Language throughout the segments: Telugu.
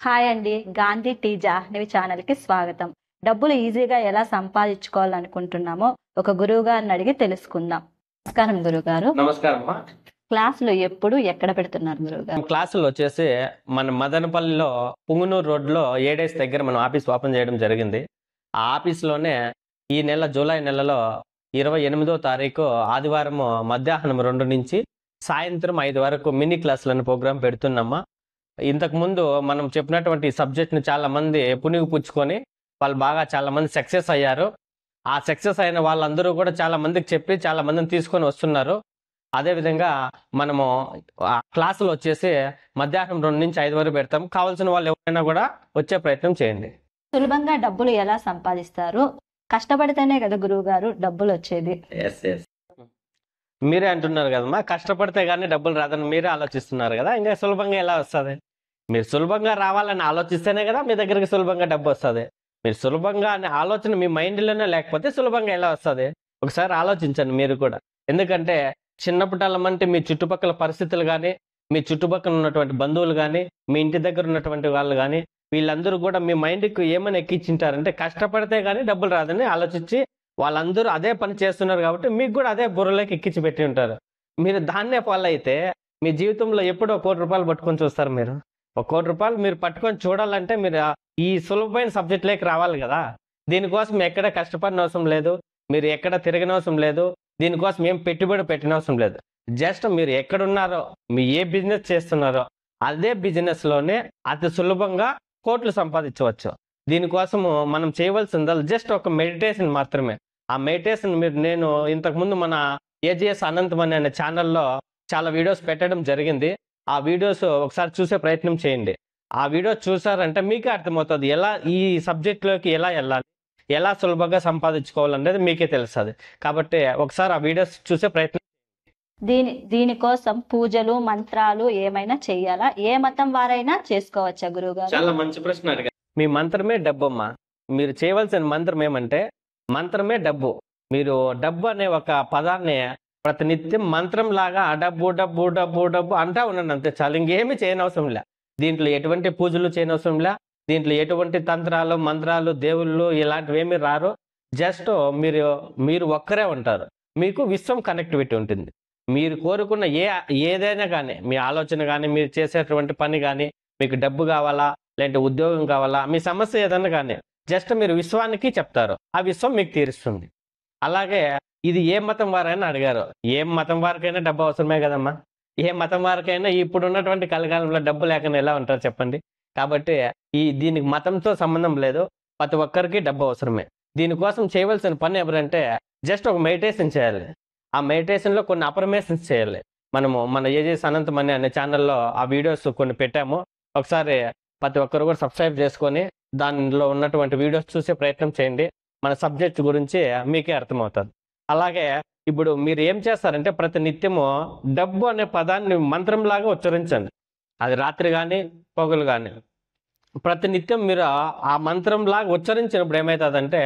హాయ్ అండి. గాంధీ టీ జాహ్నవి ఛానల్‌కి స్వాగతం. డబ్బులు ఈజీగా ఎలా సంపాదించుకోవాలనుకుంటున్నామో ఒక గురువు గారిని అడిగి తెలుసుకుందాం. నమస్కారం గురుగారు. నమస్కారం అమ్మా. క్లాసులు ఎప్పుడు ఎక్కడ పెడుతున్నారు గురువుగారు? క్లాసులు వచ్చేసి మన మదనపల్లిలో పుంగనూరు రోడ్లో ఏడేస్ దగ్గర మనం ఆఫీస్ ఓపెన్ చేయడం జరిగింది. ఆ ఆఫీస్లోనే ఈ నెల జూలై నెలలో 28వ తారీఖు ఆదివారం మధ్యాహ్నం 2 నుంచి సాయంత్రం 5 వరకు మినీ క్లాసులను ప్రోగ్రాం పెడుతున్నామా. ఇంతకుముందు మనం చెప్పినటువంటి సబ్జెక్ట్ని చాలా మంది పుణిగి పుచ్చుకొని వాళ్ళు బాగా చాలా మంది సక్సెస్ అయ్యారు. ఆ సక్సెస్ అయిన వాళ్ళందరూ కూడా చాలా మందికి చెప్పి చాలా మందిని తీసుకొని వస్తున్నారు. అదేవిధంగా మనము ఆ క్లాసులు వచ్చేసి మధ్యాహ్నం 2 నుంచి 5 వరకు పెడతాం. కావాల్సిన వాళ్ళు ఎవరైనా కూడా వచ్చే ప్రయత్నం చేయండి. సులభంగా డబ్బులు ఎలా సంపాదిస్తారు? కష్టపడితేనే కదా గురువుగారు డబ్బులు వచ్చేది. మీరే అంటున్నారు కదమ్మా, కష్టపడితే కానీ డబ్బులు రాదని మీరే ఆలోచిస్తున్నారు కదా. ఇంకా సులభంగా ఎలా వస్తుంది? మీరు సులభంగా రావాలని ఆలోచిస్తేనే కదా మీ దగ్గరికి సులభంగా డబ్బు వస్తుంది. మీరు సులభంగా అనే ఆలోచన మీ మైండ్లోనే లేకపోతే సులభంగా ఎలా వస్తుంది? ఒకసారి ఆలోచించండి మీరు కూడా. ఎందుకంటే చిన్నప్పటల్లమంటే మీ చుట్టుపక్కల పరిస్థితులు కానీ, మీ చుట్టుపక్కల ఉన్నటువంటి బంధువులు కానీ, మీ ఇంటి దగ్గర ఉన్నటువంటి వాళ్ళు కానీ, వీళ్ళందరూ కూడా మీ మైండ్కి ఏమని ఎక్కించింటారంటే కష్టపడితే కానీ డబ్బులు రాదని ఆలోచించి వాళ్ళందరూ అదే పని చేస్తున్నారు కాబట్టి మీకు కూడా అదే బుర్రలోకి ఎక్కించి పెట్టి ఉంటారు. మీరు దాన్నే ఫాలో అయితే మీ జీవితంలో ఎప్పుడో ₹1,00,00,000 పట్టుకొని చూస్తారు. మీరు ₹1,00,00,000 మీరు పట్టుకొని చూడాలంటే మీరు ఈ సులభమైన సబ్జెక్ట్లోకి రావాలి కదా. దీనికోసం ఎక్కడ కష్టపడిన అవసరం లేదు, మీరు ఎక్కడ తిరగని అవసరం లేదు, దీనికోసం ఏం పెట్టుబడి పెట్టిన అవసరం లేదు. జస్ట్ మీరు ఎక్కడున్నారో, మీ ఏ బిజినెస్ చేస్తున్నారో అదే బిజినెస్లోనే అతి సులభంగా కోట్లు సంపాదించవచ్చు. దీనికోసము మనం చేయవలసింది జస్ట్ ఒక మెడిటేషన్ మాత్రమే. ఆ మెడిటేషన్ నేను ఇంతకుముందు మన ఏజీఎస్ అనంతమణి అనే ఛానల్లో చాలా వీడియోస్ పెట్టడం జరిగింది. ఆ వీడియోస్ ఒకసారి చూసే ప్రయత్నం చేయండి. ఆ వీడియో చూసారంటే మీకే అర్థమవుతుంది ఎలా ఈ సబ్జెక్ట్లోకి ఎలా వెళ్ళాలి, ఎలా సులభంగా సంపాదించుకోవాలనేది మీకే తెలుస్తుంది. కాబట్టి ఒకసారి ఆ వీడియోస్ చూసే ప్రయత్నం. దీనికోసం పూజలు మంత్రాలు ఏమైనా చెయ్యాలా? ఏ మతం వారైనా చేసుకోవచ్చా గురువుగారు? చాలా మంచి ప్రశ్న అడిగారు. మీ మంత్రమే డబ్బు అమ్మా. మీరు చేయవలసిన మంత్రం ఏమంటే మంత్రమే డబ్బు. మీరు డబ్బు అనే ఒక పదాన్ని ప్రతినిత్యం మంత్రం లాగా డబ్బు డబ్బు డబ్బు డబ్బు అంటా ఉండండి, అంతే చాలు. ఇంకేమీ చేయనవసరం లే. దీంట్లో ఎటువంటి పూజలు చేయనవసరం లే. దీంట్లో ఎటువంటి తంత్రాలు మంత్రాలు దేవుళ్ళు ఇలాంటివి ఏమీ రారు. జస్ట్ మీరు ఒక్కరే ఉంటారు. మీకు విశ్వం కనెక్టివిటీ ఉంటుంది. మీరు కోరుకున్న ఏదైనా కానీ, మీ ఆలోచన కానీ, మీరు చేసేటువంటి పని కానీ, మీకు డబ్బు కావాలా లేదంటే ఉద్యోగం కావాలా, మీ సమస్య ఏదైనా కానీ జస్ట్ మీరు విశ్వానికి చెప్తారు, ఆ విశ్వం మీకు తీరుస్తుంది. అలాగే ఇది ఏ మతం వారైనా అడిగారు. ఏ మతం వారికైనా డబ్బు అవసరమే కదమ్మా. ఏ మతం వారికైనా ఇప్పుడు ఉన్నటువంటి కలికాలంలో డబ్బు లేకుండా ఎలా ఉంటారు చెప్పండి. కాబట్టి దీనికి మతంతో సంబంధం లేదు. ప్రతి ఒక్కరికి డబ్బు అవసరమే. దీనికోసం చేయవలసిన పని ఎవరంటే జస్ట్ ఒక మెడిటేషన్ చేయాలి. ఆ మెడిటేషన్లో కొన్ని అఫర్మేషన్స్ చేయాలి. మన ఏజీఎస్ అనంతమణి అనే ఛానల్లో ఆ వీడియోస్ కొన్ని పెట్టాము. ఒకసారి ప్రతి ఒక్కరు కూడా సబ్స్క్రైబ్ చేసుకొని దానిలో ఉన్నటువంటి వీడియోస్ చూసే ప్రయత్నం చేయండి. మన సబ్జెక్ట్ గురించి మీకే అర్థమవుతుంది. అలాగే ఇప్పుడు మీరు ఏం చేస్తారంటే ప్రతి నిత్యము డబ్బు అనే పదాన్ని మంత్రంలాగా ఉచ్చరించండి. అది రాత్రి కానీ పగలు కానీ ప్రతి నిత్యం మీరు ఆ మంత్రంలాగా ఉచ్చరించినప్పుడు ఏమవుతుందంటే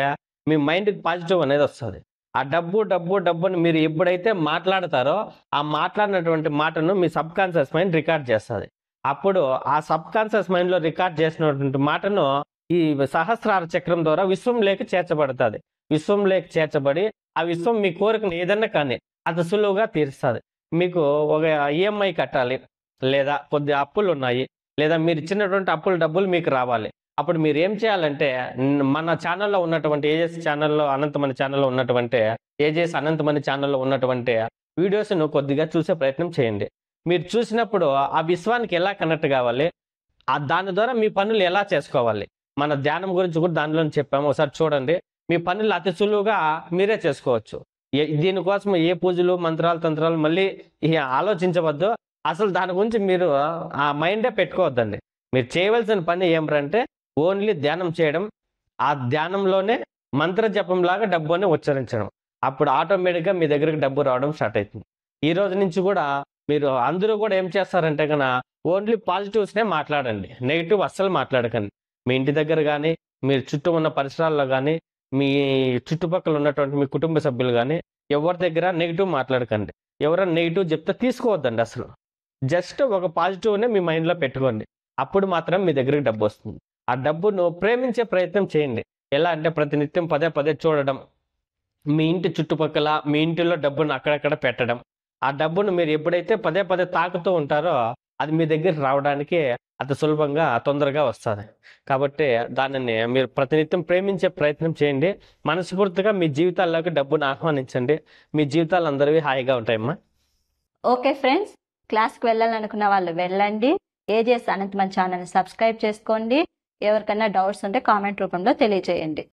మీ మైండ్కి పాజిటివ్ అనేది వస్తుంది. ఆ డబ్బు డబ్బు డబ్బు అని మీరు ఎప్పుడైతే మాట్లాడతారో ఆ మాట్లాడినటువంటి మాటను మీ సబ్ కాన్షియస్ మైండ్ రికార్డ్ చేస్తుంది. అప్పుడు ఆ సబ్ కాన్షియస్ మైండ్లో రికార్డ్ చేసినటువంటి మాటను ఈ సహస్రార చక్రం ద్వారా విశ్వంలోకి చేర్చబడుతుంది. విశ్వంలోకి చేర్చబడి ఆ విశ్వం మీ కోరికను ఏదన్నా కానీ అంత సులువుగా తీరుస్తుంది. మీకు ఒక ఈఎంఐ కట్టాలి, లేదా కొద్ది అప్పులు ఉన్నాయి, లేదా మీరు ఇచ్చినటువంటి అప్పుల డబ్బులు మీకు రావాలి. అప్పుడు మీరు ఏం చేయాలంటే మన ఛానల్లో ఉన్నటువంటి ఏజెస్ ఛానల్లో అనంతమణి ఛానల్లో ఉన్నటువంటి ఏజెస్ అనంతమణి ఛానల్లో ఉన్నటువంటి వీడియోస్ను కొద్దిగా చూసే ప్రయత్నం చేయండి. మీరు చూసినప్పుడు ఆ విశ్వానికి ఎలా కనెక్ట్ కావాలి, దాని ద్వారా మీ పనులు ఎలా చేసుకోవాలి, మన ధ్యానం గురించి కూడా దానిలో చెప్పాము. ఒకసారి చూడండి. మీ పనులు అతి సులువుగా మీరే చేసుకోవచ్చు. దీనికోసం ఏ పూజలు మంత్రాలు తంత్రాలు మళ్ళీ ఆలోచించవద్దు. అసలు దాని గురించి మీరు ఆ మైండే పెట్టుకోవద్దండి. మీరు చేయవలసిన పని ఏమిటంటే ఓన్లీ ధ్యానం చేయడం. ఆ ధ్యానంలోనే మంత్ర జపంలాగా డబ్బుని ఉచ్చరించడం. అప్పుడు ఆటోమేటిక్గా మీ దగ్గరికి డబ్బు రావడం స్టార్ట్ అవుతుంది. ఈ రోజు నుంచి కూడా మీరు అందరూ కూడా ఏం చేస్తారంటే కన్నా ఓన్లీ పాజిటివ్స్నే మాట్లాడండి, నెగిటివ్ అస్సలు మాట్లాడకండి. మీ ఇంటి దగ్గర కానీ, మీరు చుట్టూ ఉన్న పరిసరాల్లో కానీ, మీ చుట్టుపక్కల ఉన్నటువంటి మీ కుటుంబ సభ్యులు కానీ ఎవరి దగ్గర నెగిటివ్ మాట్లాడకండి. ఎవరైనా నెగిటివ్ చెప్తే తీసుకోవద్దండి అసలు. జస్ట్ ఒక పాజిటివ్నే మీ మైండ్లో పెట్టుకోండి. అప్పుడు మాత్రం మీ దగ్గరికి డబ్బు వస్తుంది. ఆ డబ్బును ప్రేమించే ప్రయత్నం చేయండి. ఎలా అంటే ప్రతినిత్యం పదే పదే చూడడం, మీ ఇంటి చుట్టుపక్కల మీ ఇంటిలో డబ్బును అక్కడక్కడ పెట్టడం. ఆ డబ్బును మీరు ఎప్పుడైతే పదే పదే తాకుతూ ఉంటారో అది మీ దగ్గరికి రావడానికి అతి సులభంగా తొందరగా వస్తది. కాబట్టి దానిని మీరు ప్రతినిత్యం ప్రేమించే ప్రయత్నం చేయండి. మనస్ఫూర్తిగా మీ జీవితాల్లోకి డబ్బును ఆహ్వానించండి. మీ జీవితాలు అందరివి హాయిగా ఉంటాయమ్మా. ఓకే ఫ్రెండ్స్, క్లాస్కి వెళ్ళాలనుకున్న వాళ్ళు వెళ్ళండి. ఏజెస్ అనంత్ మన ఛానల్ని సబ్స్క్రైబ్ చేసుకోండి. ఎవరికైనా డౌట్స్ ఉంటే కామెంట్ రూపంలో తెలియజేయండి.